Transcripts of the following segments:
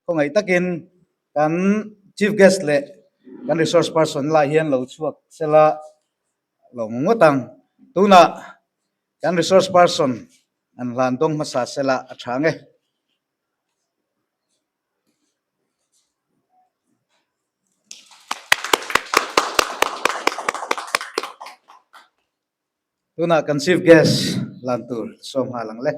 ko ngai takin kan chief guest le kan resource person la hian lo chuak sela lo ngotang tuna kan resource person an lan dong masa sela athange tuna kan chief guest lan tur som halang le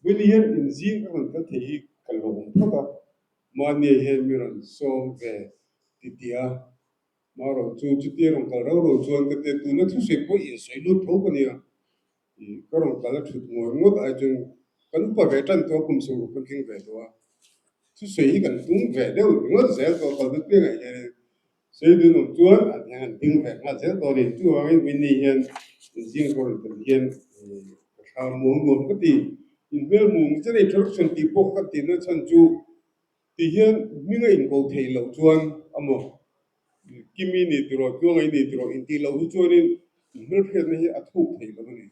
William in Zing and Kati Kalong Papa, Mania Hemiran, so the Titia, Maro, two to dear on Kalaro, John, that they do not say, boy, is I look Topania. Karon Kala to more, what I do, Kalupa veteran Tokum so cooking Vedua. To say he can do Vedel, not Zel or the thing I say, do not do it, and think that not Zel or in 2 hours, Winnie and Zing or the Yen, how more Kati. In well moon, the introduction to Poka dinner and to the here, Ming go tail of one amo. Give me need to go in it or in Tilo who join in Milky at home tail of it.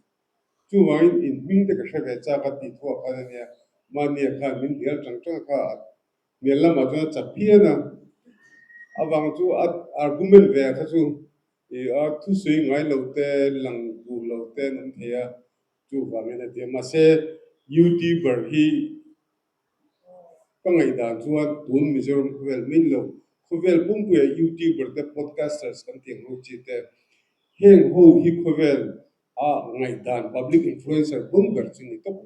Two wine in Ming the Kashaka Zapati to Academia, Mania Kan in the Elton Miela Madonna Tapiana, about two argument there to are two swing I love there, Lang Bulo, then here, two Vamina, they must say, YouTuber, he pangai dan chuan tun mizoram khwel min lo khwel pumpu youtuber te podcasters kan tiang ho chi te heng ho hi khwel a ngai dan public influencer bum gar chini to ko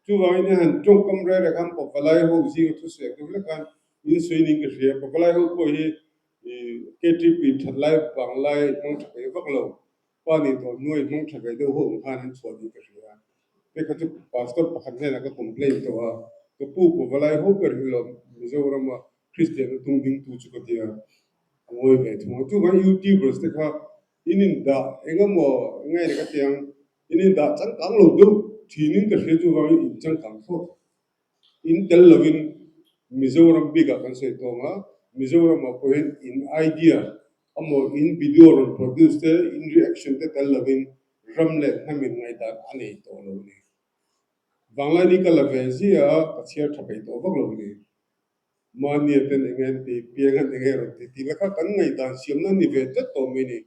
chu wai ne han chong kam re ra kam ko palai ho ji thu se ko le kan in swing ke ria ko palai ho ko hi KTP thlai panglai mong thai vak lo pa ni to noi mong thai do ho khan an chho ni ke ria pe ka chu pastor pakhat ne na ka complain to a to pu ko valai ho per hilo mizoram Christian tung ding tu chu ko dia ngoi ve thu chu ga YouTubers te kha inin da engamo ngai ka tiang inin da chang kang lo du thinin ka he chu ga in chang kang tho in tel lovin mizoram biga kan se to nga mizoram ko in idea amo in video ron produce te in reaction te tel lovin ramle namin ngai da ani to lo ni Bangla ka lavensi a achia thapai to bak lo ni mania ten engen ti piangan engen ti laka kan ngai dan siamna ni ve ta to me ni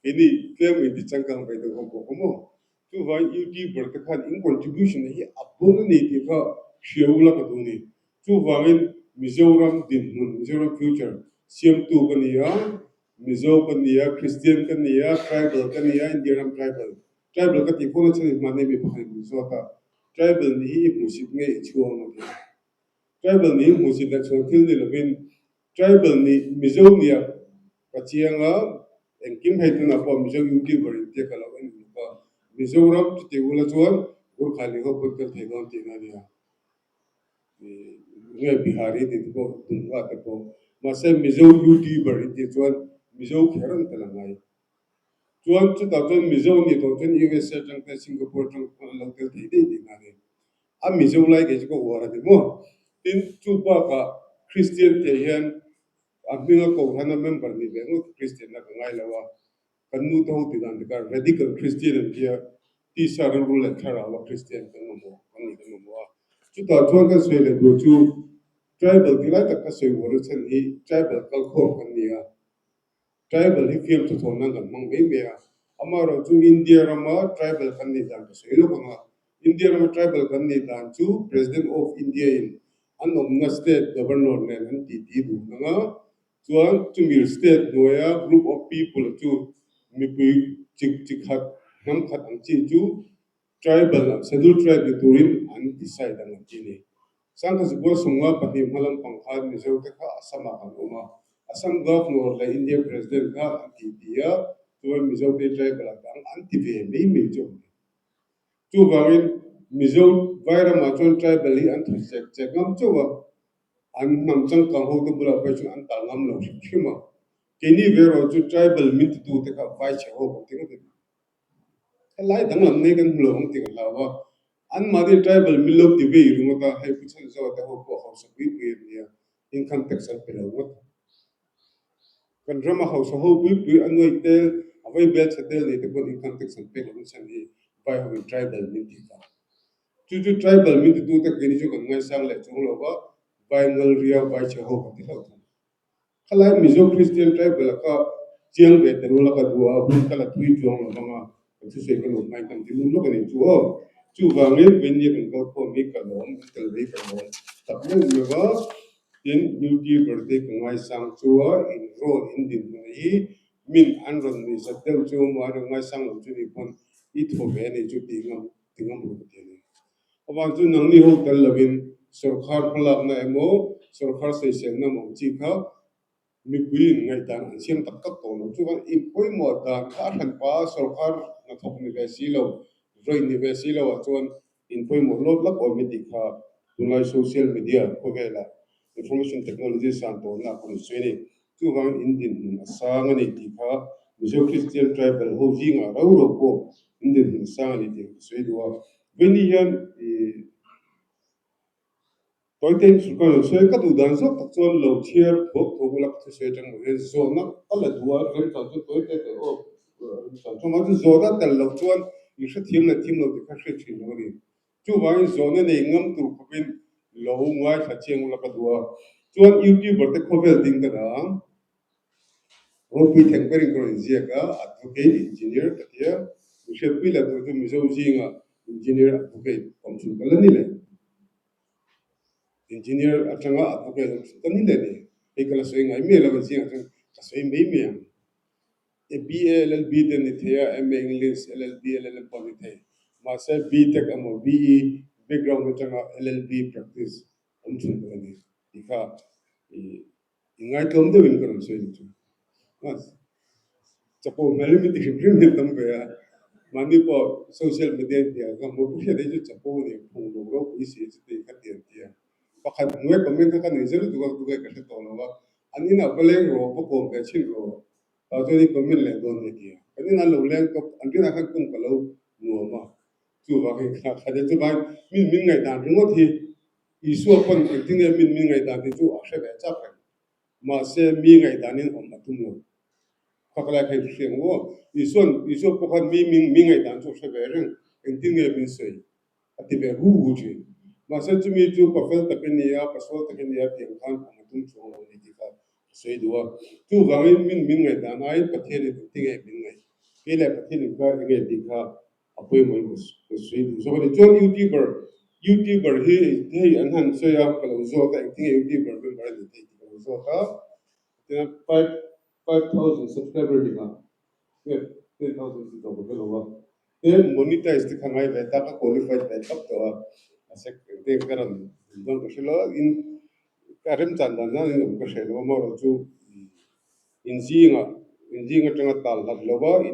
ini tlem ti changkang bai do ko mo tu vai youtuber ta khan in contribution hi abun ni ti kha shiula ka du ni tu vai mizoram din mun mizoram future siam tu ka ni ya mizo ka ni ya christian ka ni ya tribal ka ni ya indian tribal ka ti ko na chani mane mi phai mizo ta tribal ni hi musit nge chuang ma tribal ni musit la chuang thil ni lovin tribal ni mizo ni ya kachianga engkim haituna pa mizo youtuber te kala wen pa mizo ram te ula chuan ur khali ho put ka thegam ti na ya nge bihari ti ko dunga te ko ma se mizo youtuber ti chuan mizo kheran tala ngai chuan chu ta chuan mizo ni to chuan USA tang te Singapore tang local ti ti na ni a mizo lai ke ko wara de mo tin chu pa ka Christian te hian a minga ko hana member ni be ngo Christian na ngai lawa kan nu to ti dan ka radical Christian dia ti sa ru le thara wa Christian kan mo kan ni mo chu ta chuan ka se le go chu tribal ti lai ta ka se wo ru chen hi tribal kal kho kan ni a tribal hi fiam chu thon nang kan mang be me a amaro chu India rama tribal kan ni dan se lo ka India rama tribal kan ni dan chu president of India in anom na state governor ne an ti ti du nga chuan chu mir state noya group of people chu mi pui chik chik hat nam khat ang chi chu tribal scheduled tribe ni turin an decide ang chi ni sang ka zibur sungwa pati malam pangkhan ni zeu te kha asama kan uma asam governor la India president ka ti dia chuan mi zeu te tribal ang anti ve me me chu chu wangin mizo vaira ma chon tribal hi an thar chek ngam chuwa an nam chang kang ho to bula pa chu an tal ngam lo shima keni vero chu tribal mit tu te ka vai che ho ko te ko lai dang lam ne kan lo hong te la wa an mari tribal milok ti be rumata hai puchan zo ta ho ko house bi be ya income tax an pelo wat kan drama house ho bi anoi tel avai bel chatel ni te kon income tax an pelo chan hi by ho tribal min ti ka chu tribal min ti tu ta ke ni chu kan ngai sang le chung lo ba by ngal ria by che ho ka ti lo khalai mizo christian tribal ka chiang be te ro la ka duwa hun kala tui chuang lo ma chu se ka lo mai kan ti lu lo ka ni chu ho chu wa nge wen ni kan ko ko mi ka lo tel be ka lo ta me me wa in beauty birthday ka ngai sang chu wa in ro in din ni min an ron ni sa tel chu ma ro ngai sang lo chu ni kon I tho be ni chu ti ngam lo ti ni awan chu nang ni ho tel lovin sarkar phala na emo sarkar se sen na mo chi kha mi kuin ngai dan siam tak tak to no chu ban I poi mo da kha han pa sarkar na thok ni ve si lo roi ni ve si lo chuan in poi mo lot lak o mi ti kha tunai social media ko vela information technology san to na kon swini chu ban in din sang ani ti kha mizo christian tribal ho jinga ro ro ko in din sang ani ti swai do veni yan tôi tin sự coi sẽ các thủ đoàn rất tập trung lâu chiar thuộc thuộc lạc thì sẽ chẳng một cái zone nó là đua rồi chọn cho tôi cái ô chọn cho mà cái zone đó là lâu chuan như sẽ thêm lâu thì các sẽ chuyển nó đi chú vào zone này ngâm tụ của bên lâu ngoài phát triển lạc cái đua chuan YouTube bật cái cover tiếng cái đó rồi bị thành cái rồi gì cả advocate engineer cái kia sẽ bị là tôi mình giàu gì ngà engineer advocate công chuyện cái này này engineer atanga advocate tani le ni ekala soi ngai me la ji atang ka soi me me e BLLB de ni thea M English LLB LLM poni the ma se B tech amo BE background atanga LLB practice am chun ko ni ika ngai tom de win kan soi ni chu mas chapo mari mi ti prim ni tam ko ya mani po social media dia ga mo pu de ju chapo ni phung lo ro pi si ti ka ti ti pakhat ngue comment ka ni zelu duga duga ka se to lo wa anina baleng ro po ko be chin ro ta to ni comment le don ni dia anina lo leng to anina kan kum ka lo no ma chu wa ke kha de chu ba min ngai dan ro thi I su pon ting min ngai dan ti chu a se be cha pa ma se mi ngai dan ni om ma tum lo pakala kai siang wo iso pokat mi ngai dan chu se be reng ting min sei ati be hu chi mà sẽ chúng mình chú có phép tập cái này á, bắt đầu tập cái này á, tiếng Hàn mà tung xuống rồi thì cả xây đua, chú vàng mình ngày đàn ai bắt theo được tiếng ấy mình ngày, cái này bắt theo được cái ngày thì cả, à bây mình có xây đua, so cái chọn YouTuber hi anh hắn xây á, cái lâu rồi cái tiếng YouTuber bên ngoài thì cái lâu rồi cả, thì 5,000 subscriber đi cả, 10,000 thì đâu có cái lâu thế monetize thì không ai về ta có qualified về cấp đó sẽ thế cái đó don cái lo in cái rem chan dan na in cái sẽ lo mà rồi chú in zinga trong tal hạt lo ba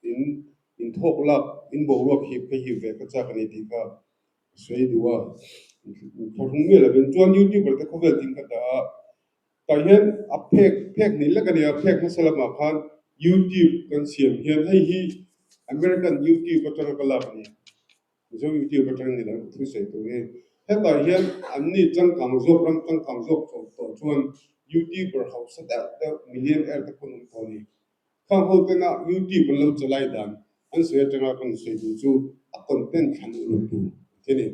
in in thok lak in bo lak hi về cái cha cái này thì cả suy đua thằng nghe là bên chuan YouTube để có về tin cái đó tại hiện áp phek ni la cái này áp phek masala mà khan YouTube kan siam hian hay hi American YouTube có trong cái lab này जो YouTube có trong này là thứ sẽ tôi nghe thế tại hiện anh đi trong cảng dốc to chuan YouTuber học sẽ đạt millionaire ta con ông thôi không hậu cái nào YouTube lâu trở lại đàn anh sẽ trong cái con sẽ chú content khăn luôn tu thế này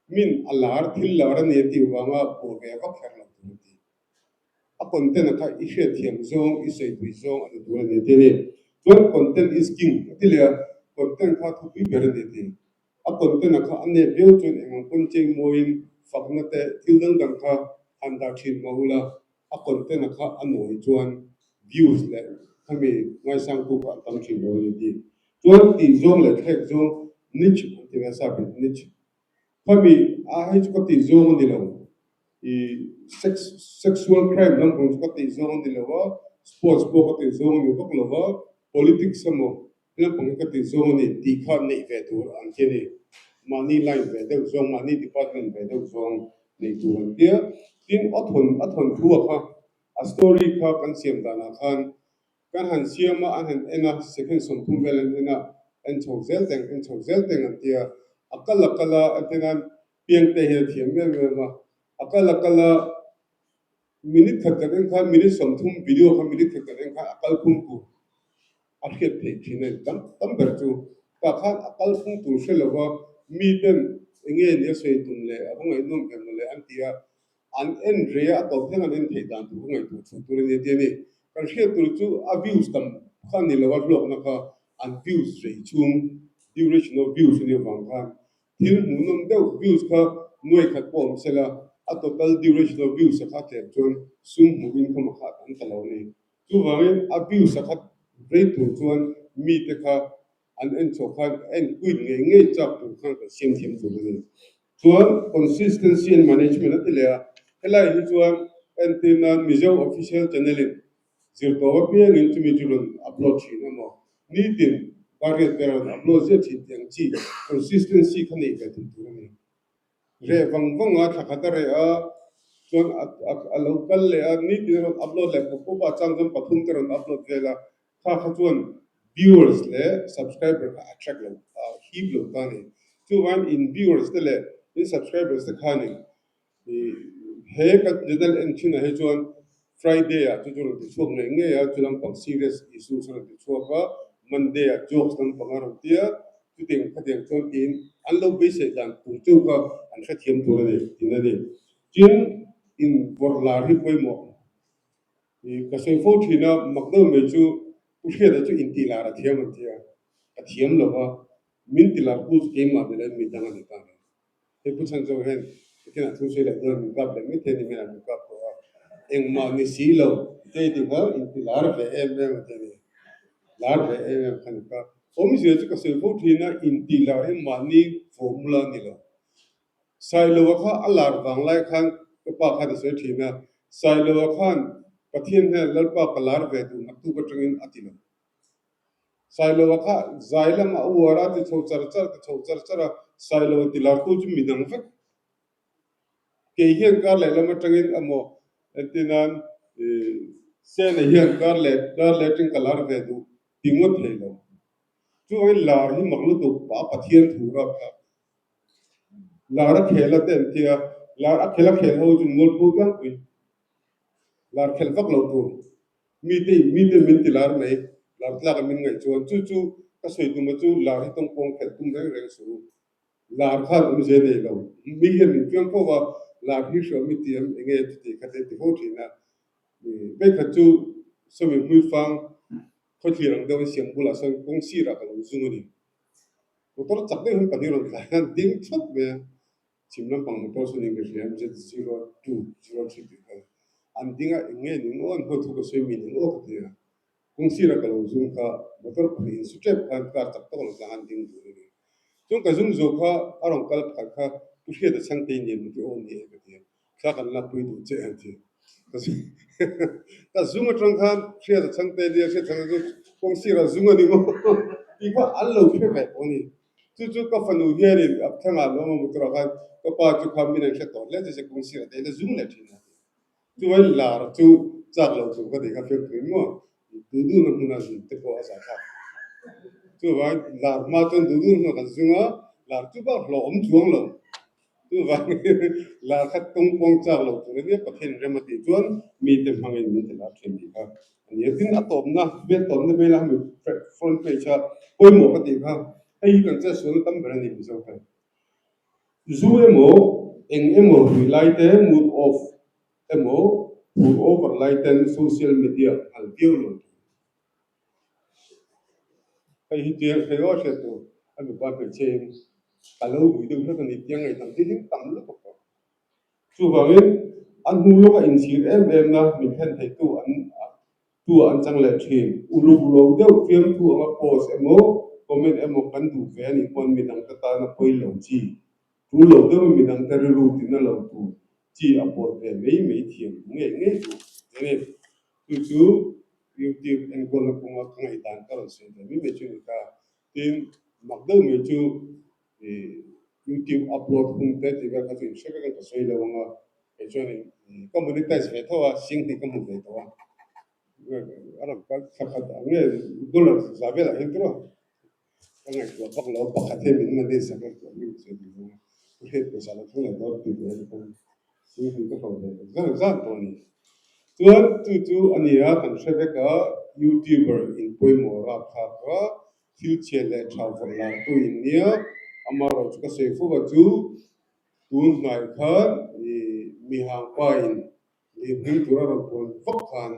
min alar thil lar ne ti wanga po ve ka khar la tu ti content ka ise thiam zong ise tui zong atu tu ne te ne content is king ti le content ka thu pi ber ne te content ka ane view chun engam kun chei moin fakna te thildang dang kha anda thin mahula content ka anoi chuan views le khami ngai sang ku ka tam thin ro ni ti chuan ti zong le thek zong niche ti ga sa bi niche khami a hai chu ka ti zong ni lo I sexual crime lang kung ka ti zong ni lo sports po ka ti zong ni ko lo politics mo lang kung ka ti zong ni ti kha nei ve tur an ke ni money line ve de zong money department ve de zong nei tur an tia tin athon thu kha a story kha kan siam dana khan kan han siama an han ena second som thum velen ena en chok zel teng an tia akala antenan piang te he thiam me akala minute thakaden kha minute somthum video kha minute thakaden kha akal phum ku akhet the thine tam ber chu ka khan akal phum tu shelawa mi den enge ne sei tum le abang ai nom kem le an tia an en rea to thang an en thei dan tu ngai tu chu tu ne te ni kan she tu chu abuse kam khan ni lawa blog na kha an views rei chung duration of views ni wang khan thil mu nom deuh views kha nuai khat pom sela a total duration of views kha te chun sum mu in kham kha an talo ni chu wangin a views kha rei tu chuan mi te kha an en cho kha en kuin nge chap tu khan ka sim thiam tu ni chuan consistency and management atile helai hi chuan antina mizo official channel in zir to wa pian in chumi chulun upload thina mo ni tin target per upload je thi tiang chi consistency khani ka tu ni re wang wang a thakata re a chuan a local le a ni tin upload le ko pa chang jam pathum ter upload vela kha chuan viewers le subscriber ka attract lo heap lo ka ni chu wan in viewers te le in subscribers te kha ni he ka jadal en china he chuan Friday à chú chú chuộc này nghe à chú làm bằng serious issues rồi chú chuộc á Monday à jokes làm bằng anh tia chú tiếng cho tin anh lâu bây giờ đang cùng chú có anh sẽ thiêm tu này tin này chính in vor la hi quay mỏ thì cái số phụ thì nó mặc đâu mấy chú chú kia là chú in tì là thiêm anh tia cái thiêm là va min tì là chú cái mà để lên mình đang ăn cái này thế bút sang cho hen cái nào chú sẽ lại đơn mình gặp lại mấy thế này mình làm gặp em mà ni xí lâu thế thì có in thì lá về em thế này lá về em khăn cả ôm giờ cái sự phụ thì nó in thì là em mà ni formula ni lo sai lo kha alar wang lai khan cái pa kha sự thì nó sai lo khan pathian he lal pa kalar về tu nak tu batangin atilo sai lo kha zaila ma uara ti chou char sai lo ti lar tu mi dang fek ke hian ka le lama tangin amo entinan se ne hian kar le ting kalar ve du tingot le lo chu ai lar hi maglu tu pa pathian thura ka lar a khela te tia lar a khel ho ju ngol pu ka ui lar khel vak lo tu mi te min ti lar nei lar tla ka min ngai chuan chu ka soi tu ma chu lar hi tong pong khel tum reng su lar khan je nei lo mi hian min kyang ko wa lar hi sho mi tiam enge ti ka te ti ho thina be kha chu so mi hui fang ko thi rang dong siam bula sang kong si ra ka lo zung ni ko tor chak de hun ka ni ron ka han ding chok be chim lam pang motor so ni ge siam je 0203 ti ka an dinga enge ni on ho thu ko so mi ni o ka ti kong si ra ka lo zung ka motor pa ni su trep ka ka chak to lo han ding du ni chung ka zung zo kha arong kal kha tu hia da sang te ni mu ti on ni ka ti kha kan la pui du che an ti ta zunga trong khan chia da chang te dia se chang zu kong si ra zunga ni mo i kha al lo phe ve oni chu ka fanu hiari ap thanga lo mo tra kha ka pa chu kha mi na khe to le se kong si ra te da zung le thina chu ai lar chu chak lo chu ka de ka phe kri mo du na mu na zu te ko asa kha chu ai lar ma ton du na ka zunga lar chu ba lo om chuang lo tu vang la khat tung pong cha lo tu ne pathen remati chuan mi te mangin mi te la thin di kha ani tin atom na be tom ne be la mi front page cha poi mo ka ti kha ai kan cha sun tam bra ni bi so ka zu emo eng emo light e mood off emo mood over light and social media al view lo ai hi ti he o che tu ami pa pe che alo bu du ka ni tiang ai tam ti tam lu ko chu wangin an hu lo ka in sir em na mi khen thei tu an chang le thin ulu lo deuh fiam tu ama post emo comment emo kan du ve ani kon mi dang ta na poi lo chi tu lo deuh mi dang ta ru ti na lo tu chi a pot ve mei thiam nge tu ne chu YouTube en ko la kuma kan ai dan ka lo se mi me chu ka tin mak deuh me chu YouTube upload hung te ti ka tin se ka soi lo nga e cho ni community ve tho wa sing ni kamu ve to wa ara ka kha kha ne dollar za ve la hentro cái ngày của bắc lỗ bắc thêm mình mà đi sang cái của mình sẽ đi luôn hết cái sao không là đó thì cái những cái phần này rất là rất là này tuan tu anh ấy kan sẽ cái YouTuber in poi mo ra kha ka thil che le thau vor la tu in nia amaro chu ka se fu ba chu tun ngai kha mi hang pa in li hing tu ra ro pon fok khan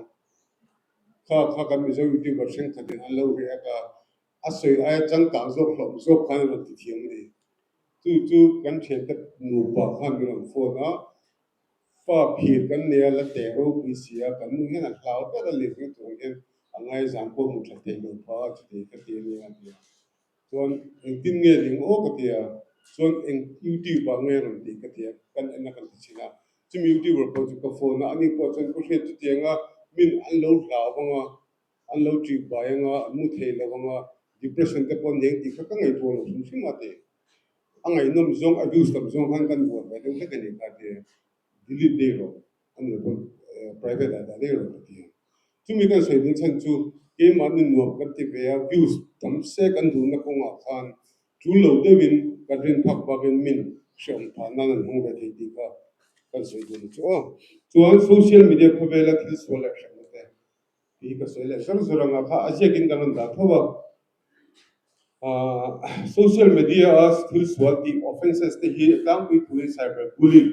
kha kan mi zo YouTuber sen kha tin an lo ri ka asoi ai chang ka zo hlom zo khan ro ti thiam ni tu kan che ta nu pa khan mi ron fo na fa phir kan ne la te ro pi sia kan mu hen a hlau ta da le ri tu hen angai zam ko mu tha te lo pa chu te ka te ni an ya chuan eng tin nge ding o ka tia chuan eng YouTube ba nge ron ti ka tia kan en na kan ti china chim YouTuber ko chu ka phone na ani ko chuan ko hre chu te nga min an lo hla ba nga an lo tri ba nga mu the la ba nga depression te pon neng ti ka ka ngai to lo sum sim ma te angai nom zong abuse tam zong han kan bo ba ding ka ni ka te delete de ro an le bon private data de ro ti chu mi kan sei din chan chu ke ma ni nuam kan ti ve views tam se kan du na ko nga khan chu lo de win ka rin phak ba gen min shom pha na nan hong ve ti ka kan sei din chu chuan social media ko ve la thil so la sham te ti ka sei la sham so ra nga kha asia kin kan da thawa social media as skills what the offenses the here down with cyberbullying,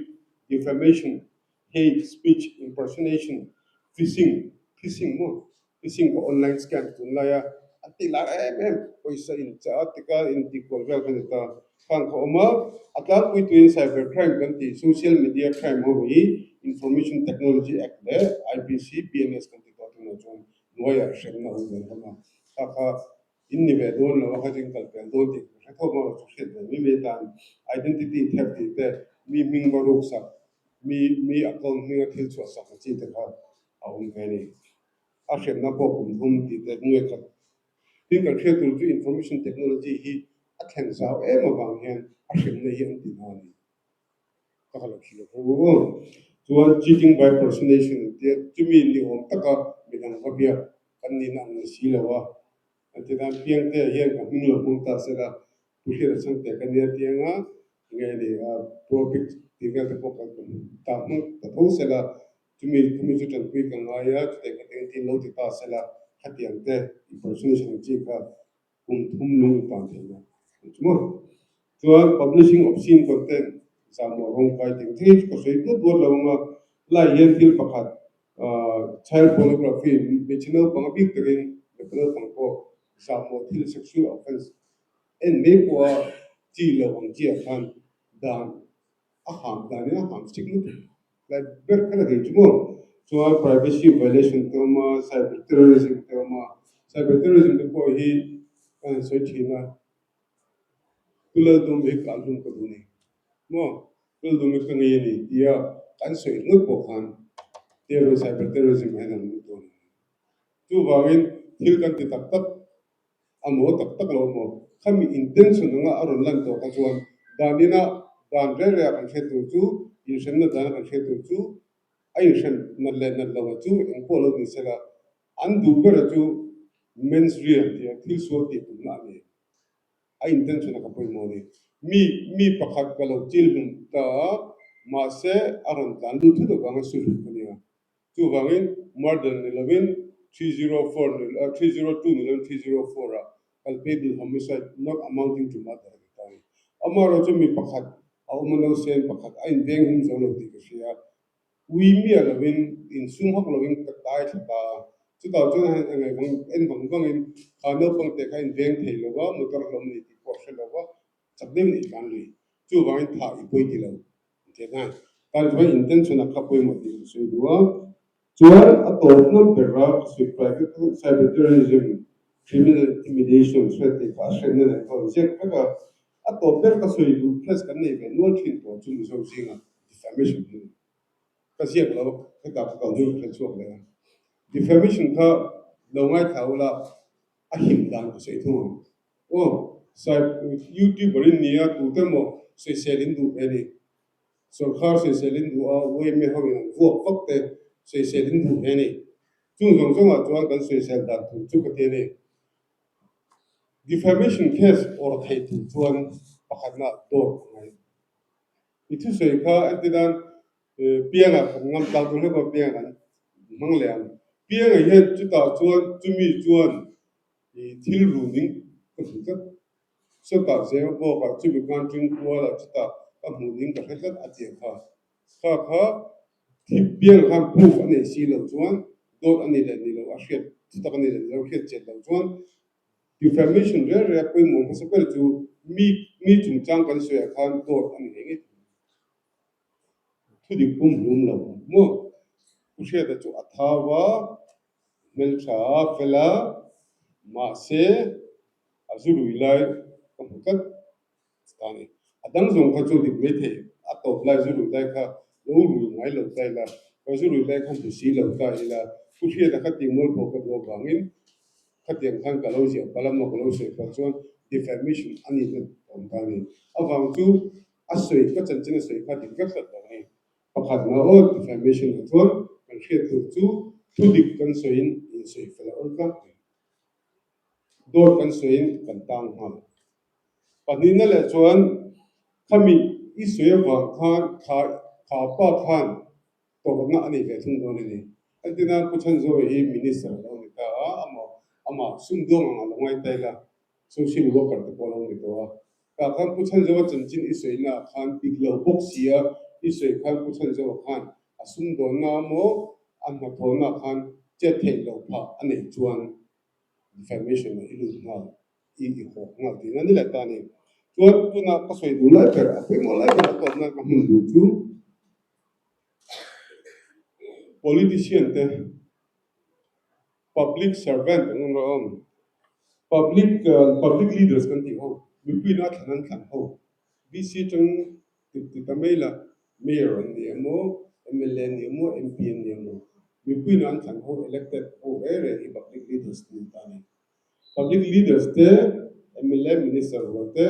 defamation, hate speech, impersonation, phishing, phishing mo, phishing ko online scam tun la ya ati la paisa in cha atika in ti ko vel kan ta kan ko ma atang with cybercrime kan ti social media crime mo hi information technology act le IPC PNS kan ti ko na jon noya shen na u ben ma ka inni ve don lo ka jing kal pen don ti ka ko mo chu shet mi me tan identity theft ti te mi ming ba rok sa mi account mi thil chu sa ka chi te ka a ve ni a shet na ko kum thum ti te ngue ka tin ka thre tu information technology hi a thlen zau ma bang hen a shet na hi an ti na ni ka la chi lo ko chuan cheating by personation ti chumi ni om taka mi dang ka bia kan ni na si lo wa ante dan piang te hian ka hing lo mung ta se la pu hira chang te kan ya tianga nge ni profit ti ga te ko ka ta mu ta tho se la chumi chu tan pi ka nga ya te ka teng ti lo ti ta se la hatiang te impersonation chi ka kum thum lung ta te na chumo chuan publishing of scene content samo rong kai teng thi ko sei tu bo lo nga la yen til pakhat child pornography channel pang big tering channel pang ko samo til sexual offense en me ko chi lo ang chi khan dan a ham dan a ham stick lu like ber kala ge chumo chuan privacy violation to ma cyber terrorism to ko hi kan so thina kula dum he kal dum ko duni mo kul dum ka ngi ni dia kan so ngut ko khan cyber terrorism hai nan to tu wangin thil kan ti tak tak amo tak tak lo mo khami intention nga aron lan to ka chuan danina dan re re kan he tu chu in shen na dan kan he tu chu ai shen na le na lo chu en ko lo ni sela an du ber chu men's real dia thil so ti na ni ai intention ka poi mo ni mi pakhat ka lo chil hum ta ma se aron dan du thu do ka nga su lu ni tu wangin more than 11 304 302 million 304 culpable homicide not amounting to murder amaro chu mi pakhat au mano sen pakhat ain veng hum zo lo ti ka sia we mi alovin in sum hok lovin ka tai thata chu ta chu ngai bang en bang in khano pang te khain veng thei lo wa motor lom ni ti por se lo wa chakdem ni kan lui chu wang tha i poi ti lo te na tal vai intention a ka poi mo ti su duwa chuan a top nam perra su private cyber terrorism criminal intimidation threat te ka shen na ko je ka a top ber ka su du plus kan nei ve no thin to chu mi so singa defamation ka sia lo ka ka du ka chu le defamation ka lo ngai thaula a him dan ko sei thu o sai YouTube rin nia tu te mo se selin du eni सरकार से सेलिंग हुआ वो में हम वो वक्त से सेलिंग हुए नहीं चुन जों जों आ जों कल से सेल दा चु के ने defamation case or thei tu chuan pakhatna dor ngai mi thu sei kha antidan pianga kan ngam tal tu le ko pianga kan mang lian pianga hian chu ta chuan chumi chuan thil ru ning ka thu ka so ta se bo ka chu bi kan chung ko la chu ta ka mu ning ka khat a che kha kha thi piang ham pu ane si lo chuan dot ani le ni lo a hriat chu ta ani le lo hriat che lo chuan defamation re pui mo ka se per chu mi chung chang kan se khan dot ani nge thu di pum lum lo mo ku hriat da chu athawa mel tha fela ma se azuru ilai ka tani adang zong kha chu di me the a to lai zuru lai kha lo ru ngai lo tai la ko zuru lai khan tu si lo ta ila ku hria da kha ti mol ko ka do bangin kha tiang khan ka lo sia palam no ko lo se ka chuan defamation ani le tom tani awang chu a soi ka chan chen soi kha din ka khat da ni pakhat na o defamation ka chuan kan hria tu chu thu dik kan soi in soi fela or ka dor kan soi kan tang ha panina le chuan khami isuya wa khan kha pa khan to na ani ve thung do ni antina puchan zo hi minister lo ni ta ama sum do nga lo ngai tai la social worker to lo ni to ka khan puchan zo chan chin isui na khan tik lo boxia isui khan puchan zo khan asum do na mo an ma tho na khan che the lo pha ani chuan information na ilu na I ho nga ti na ni la ta ni chuan tuna ka soi du lai per a mo lai ka to na ka mun du chu politician te public servant ngom public leaders kan ti ho mi pi na thanan than ho bc chung ti ta mela mayor ni mo mla ni mo mp ni mo mi pi na than ho elected ho ere I public leaders ni ta ni public leaders te mla minister ho te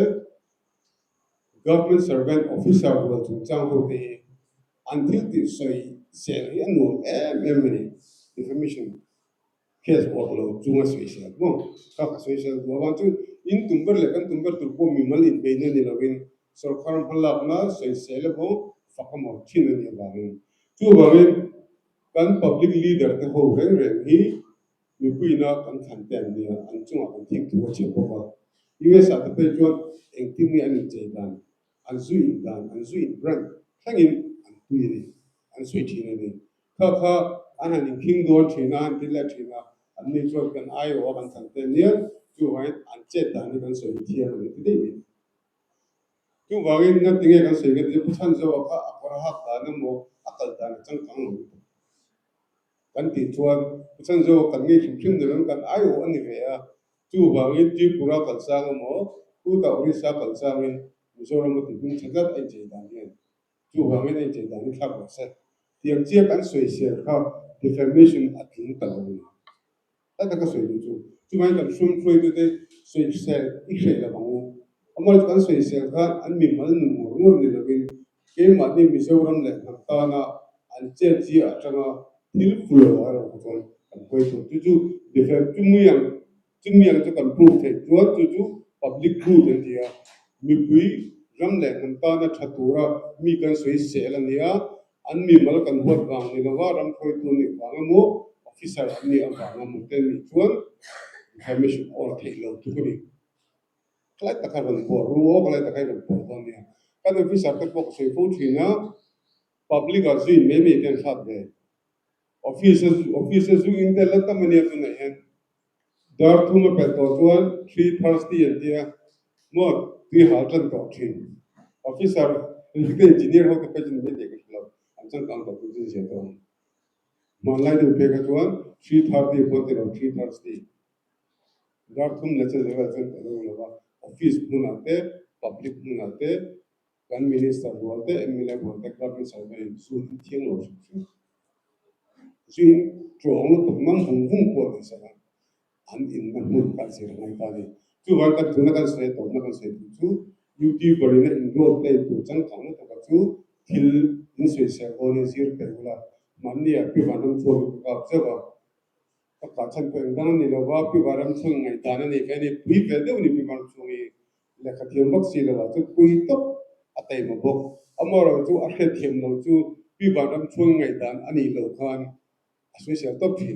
government servant officer ho chu chang ho te until the soy sel anu memory information case or lo chunga special mo ka special do wan chu in tumber le kan tumber tur po mi mal in be ne ni lovin sarkar phalla na soy sel bo fakamo thin ni ba ni chu ba kan public leader te ho reng reng hi mi pui na kan than tem ni an chunga kan thik tu che ko ba us at pe chuan eng tim ni ani che dan an zui brand thangin an pui ni an sui thi ni kha an king do thina an tila thina an ni chuan kan ai o kan than te ni chu wai an che dan ni kan sui thi ani ti dei chu wangin na tinge kan sui ke ti phan zo kha akora ha ta na mo akal ta na chang kang lo kan ti chuan phan zo kan ngi thim de kan ai o ani ve a chu wangin ti pura kal sang mo tu ta orisa kal sang in mizoram ti bin thagat ai che dan ni chu wangin ai che dan ni thak ba se tiang chia kan sui se kha defamation ating ta lo ta ka sui du chu mai kan sum throi tu te sui se I se la bangu amal kan sui se kha an mi mal nu mo ngor ni lo bin ke ma ni mizoram le ta na an che chi a changa thil fulo ara ko kan koi tu defam chu mu yang chu kan prove the chu public good en dia mi pui ram le ta na thatura mi kan sui se la nia an mi mal kan hot wang ni lawa ram khoi tu ni wang mo officer ni ang wang mo ten ni chuan information or thei lo tu ni klai ta ka ron por ru o klai ta ka ron por don ni kan officer ka pok soi fu thina public a zui me kan khat de officers zu in te la ta mani tu na hen dar tu ma pe to chuan 3 Thursday en dia mo ti ha tan to thin officer engineer ho ka pe jin me de ka lo an chang kang to tu jin se to malai de pe ka chuan 3:30 mo te ro 3 Thursday dar thum le che le chen te lo ba office huna te public huna te kan minister bolte mla bolte government servant su thiang lo sin chong lo to nam hung hung po ni sa an in na mun ka sir ngai ta ni chu wan ka thuna ka se to na ka se chu youtuber in enroll play to chang thang na ka chu thil in se se volunteer pe bula manni a pi ban chu ka se ba ka chan ko engdang ni lo wa pi baram chung ngai ta na ni ve ni pui ve de ni pi baram chung ni le ka thiam bak si lo wa chu pui to atai ma bok amaro chu a khe thiam lo chu pi baram chung ngai dan ani lo khan asoi sia top thi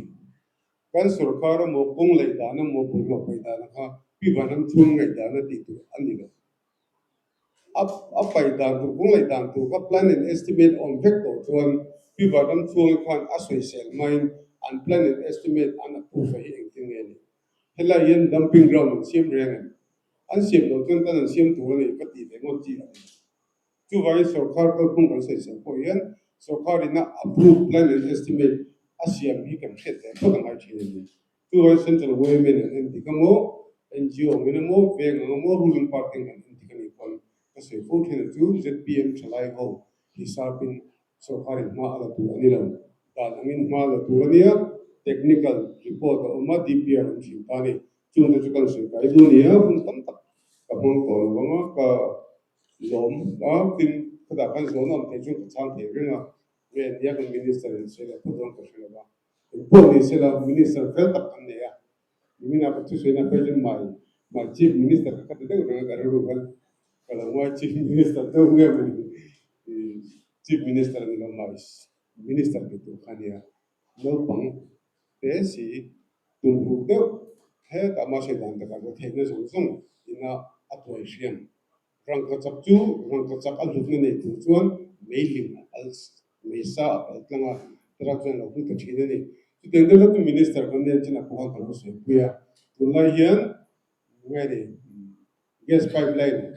kan sarkar mo kong lai da na mo bul lo pai da na kha pi baram chung ngai da na ti tu ani lo up by dan tu kung lai dan tu ka plan and estimate on vector chuan pi baram chuang khan asoi sel main and plan and estimate an approve hi engting nge ni hela yen dumping ground siam reng an siam lo chuan tan siam tu ni ka ti le ngon chi chu vai sarkar ka kung ka sei sem ko yen sarkar ina approve plan and estimate asiam hi kan khet te ko kan ai thi ni chu vai central women and dikamo NGO minimo ve ngamo ruling party kan dikani kon kasi 14 June ZPM chalai ho hisabin sarkarin ma ala tu anilam dan angin ma ala tu ania technical report ma DPR chintani chung de chukan se kai du nia hun tam tak ka hong ko wanga ka lom a tin kada kan zon am te chung chang te ringa ve dia kan minister se la pudon ka shela ba po ni se la minister fel tak kan ne ya mina ka tu se na ka jin mai ma chief minister ka te de ga ru ga kalau mau chief minister tu bukan chief minister ni mais minister itu kan ya no pang tesi tumpu tu he tak masih dan tak ada teknis langsung ina atuai siam rang kacak al hutne ni tujuan mailing als mesa tengah terakhir lalu kecil ni itu yang tu minister kan dia cina kuat kalau sesuai mulai hian ngari gas pipeline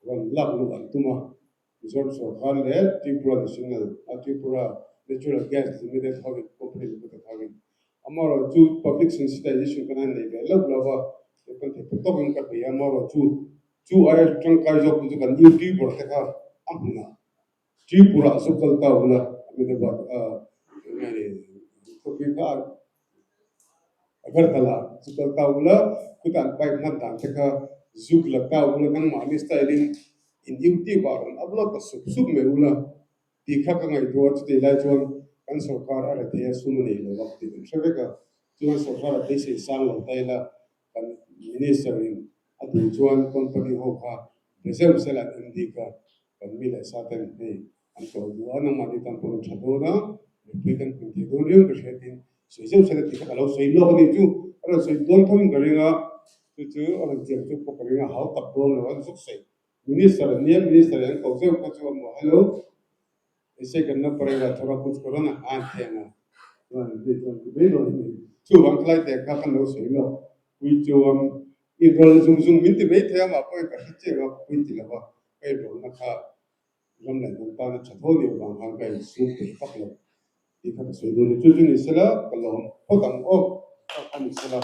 wan lak lu an tuma resort sarkar le Tripura national Tripura natural gas limited holding company limited holding amaro chu public sensitization kana nei ga lab lawa kan te to kan ka ya amaro chu ay tang kai jo ku kan UT bor te ka amna Tripura asukal ta wala amide ba ngari ko bi ka agar tala sukal ta wala kutan pai man tan te ka zug lakta wala nang ma ni styling in UT baron abla ka sub me wala ti kha ka ngai do te lai chuan kan sarkar ara the sumani lo wakti kan shaveka chuan sarkar te se sang lo taila kan minister in atu chuan company ho kha reserve sela MD ka kan mi la satan he an to duana ma ni tam pon chadona pi kan pi do rio ka shetin soisem sela ti ka lo sei lo ni chu ara sei don thawin garinga chu ala tiang chu ko garinga hau tak don lo an suk sei minister yang kau saya kau cakap hello ese kan na parega thora kuch corona an thena wan de ton be lo ni chu wang klai te ka kan lo sei lo wi chu in rol zum min te be the ma ko ka che ga pin ti la ba kai do na kha lam la ta na chatho ni wang han kai su te pak lo ti ka sei do ni chu ni sela ka lo ho dang o ka ni sela